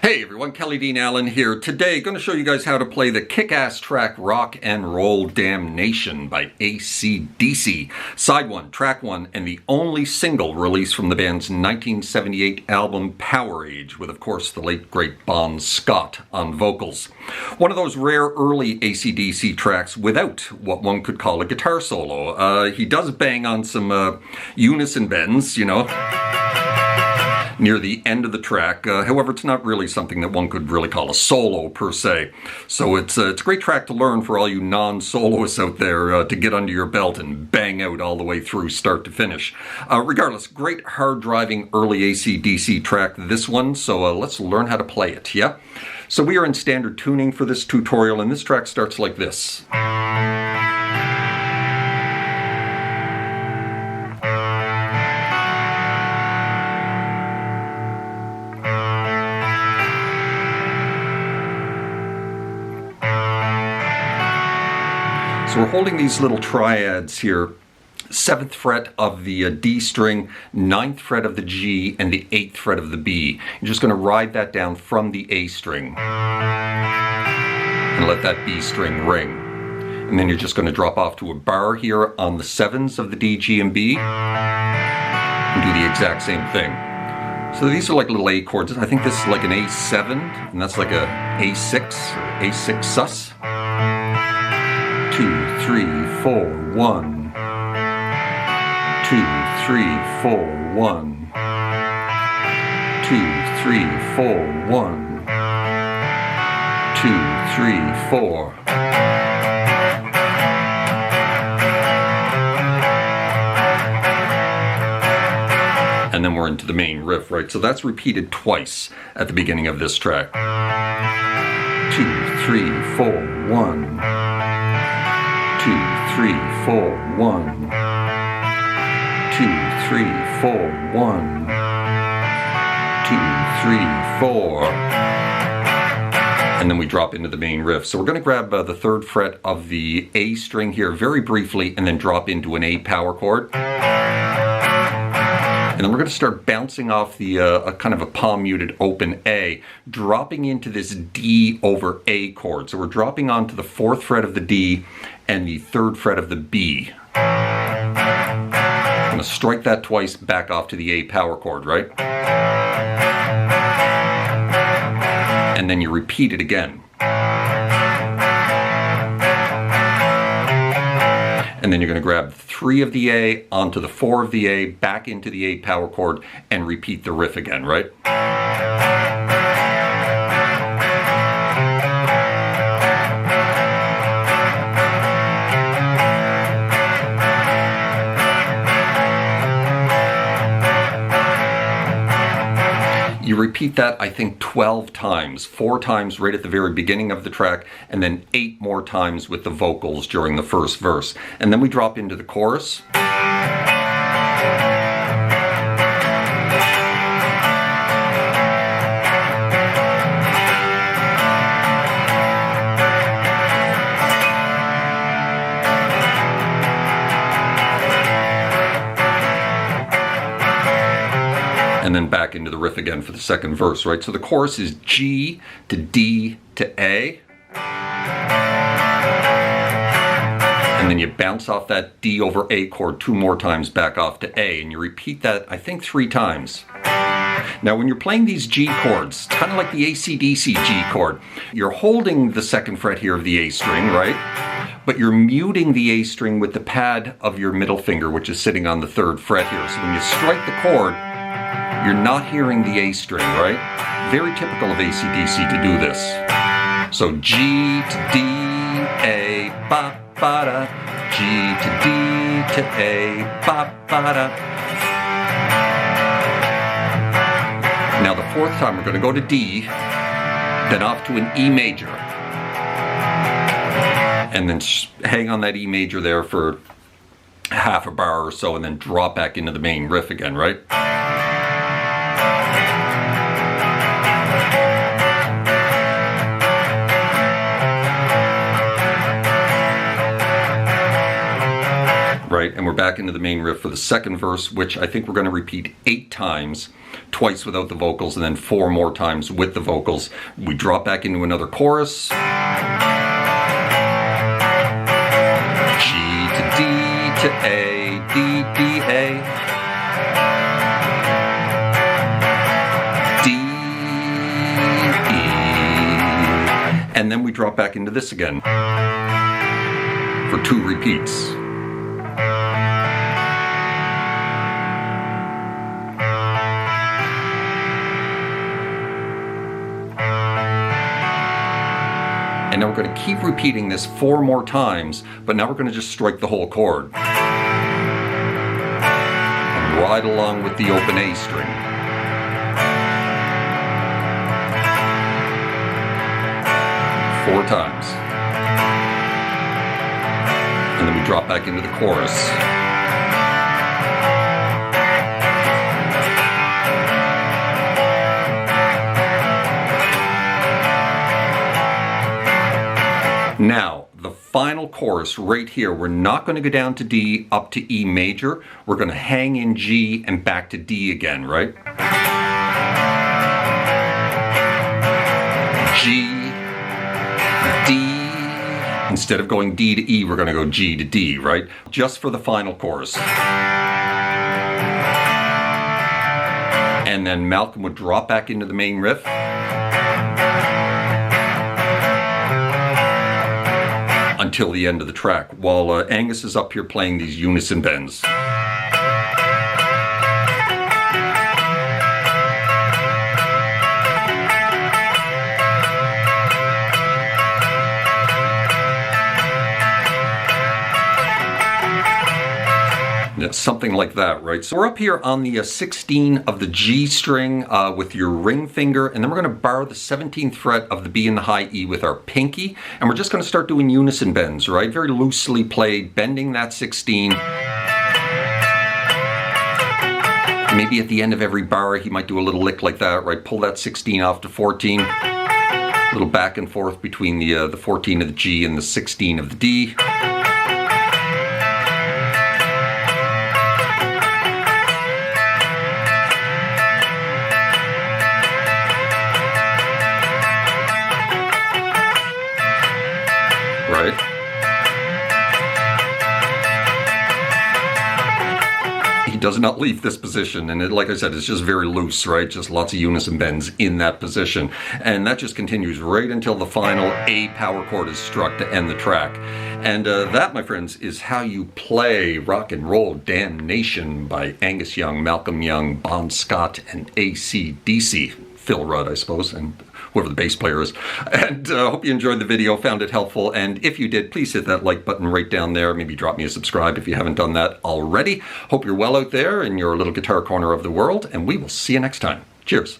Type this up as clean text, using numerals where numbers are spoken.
Hey everyone, Kelly Dean Allen here. Today, going to show you guys how to play the kick-ass track Rock and Roll Damnation by AC/DC. Side 1, track 1, and the only single released from the band's 1978 album Powerage, with of course the late great Bon Scott on vocals. One of those rare early AC/DC tracks without what one could call a guitar solo. He does bang on some unison bends, you know, near the end of the track. However, it's not really something that one could really call a solo per se. So it's a great track to learn for all you non-soloists out there to get under your belt and bang out all the way through start to finish. Regardless, great hard-driving early AC/DC track, this one. So let's learn how to play it, yeah? So we are in standard tuning for this tutorial, and this track starts like this. So we're holding these little triads here, 7th fret of the D string, 9th fret of the G, and the 8th fret of the B. You're just going to ride that down from the A string and let that B string ring. And then you're just going to drop off to a bar here on the 7s of the D, G, and B and do the exact same thing. So these are like little A chords. I think this is like an A7, and that's like a A6 or A6 sus. 2, 3, 4, 1. 2, 3, 4, 1. 2, 3, 4, 1. 2, 3, 4. And then we're into the main riff, right? So that's repeated twice at the beginning of this track. 2, 3, 4, 1. 2, 3, 4, 1. 2, 3, 4, 1. 2, 3, 4. And then we drop into the main riff. So we're going to grab the 3rd fret of the A string here very briefly and then drop into an A power chord. And then we're going to start bouncing off the kind of a palm muted open A, dropping into this D over A chord. So we're dropping onto the 4th fret of the D and the 3rd fret of the B. I'm going to strike that twice, back off to the A power chord, right? And then you repeat it again. And then you're going to grab 3 of the A onto the 4 of the A, back into the A power chord, and repeat the riff again, right? You repeat that, I think, 12 times. 4 times right at the very beginning of the track, and then 8 more times with the vocals during the first verse. And then we drop into the chorus. And then back into the riff again for the second verse, right? So the chorus is G to D to A. And then you bounce off that D over A chord 2 more times back off to A. And you repeat that, I think, 3 times. Now, when you're playing these G chords, it's kind of like the AC/DC G chord. You're holding the 2nd fret here of the A string, right? But you're muting the A string with the pad of your middle finger, which is sitting on the 3rd fret here. So when you strike the chord, you're not hearing the A string, right? Very typical of AC/DC to do this. So G to D, A, ba, ba, da. G to D to A, ba, ba, da. Now the 4th time we're going to go to D, then off to an E major. And then hang on that E major there for half a bar or so, and then drop back into the main riff again, right? right? and we're back into the main riff for the second verse, which I think we're going to repeat 8 times, twice without the vocals, and then 4 more times with the vocals. We drop back into another chorus. G to D to A, D, D, A. D, E. And then we drop back into this again for 2 repeats. And now we're going to keep repeating this 4 more times, but now we're going to just strike the whole chord. And ride along with the open A string. Four times. And then we drop back into the chorus. Now, the final chorus right here, we're not going to go down to D up to E major. We're going to hang in G and back to D again, right? G, D. Instead of going D to E, we're going to go G to D, right? Just for the final chorus. And then Malcolm would drop back into the main riff. Until the end of the track, while Angus is up here playing these unison bends. Yeah, something like that, right? So we're up here on the 16 of the G string with your ring finger, and then we're going to bar the 17th fret of the B and the high E with our pinky, and we're just going to start doing unison bends, right? Very loosely played, bending that 16. Maybe at the end of every bar, he might do a little lick like that, right? Pull that 16 off to 14. A little back and forth between the 14 of the G and the 16 of the D. Right? He does not leave this position, and like I said, it's just very loose, right? Just lots of unison bends in that position. And that just continues right until the final A power chord is struck to end the track. And that, my friends, is how you play Rock and Roll Damnation by Angus Young, Malcolm Young, Bon Scott, and AC/DC. Phil Rudd, I suppose, and whoever the bass player is. And hope you enjoyed the video, found it helpful, and if you did, please hit that like button right down there. Maybe drop me a subscribe if you haven't done that already. Hope you're well out there in your little guitar corner of the world, and we will see you next time. Cheers.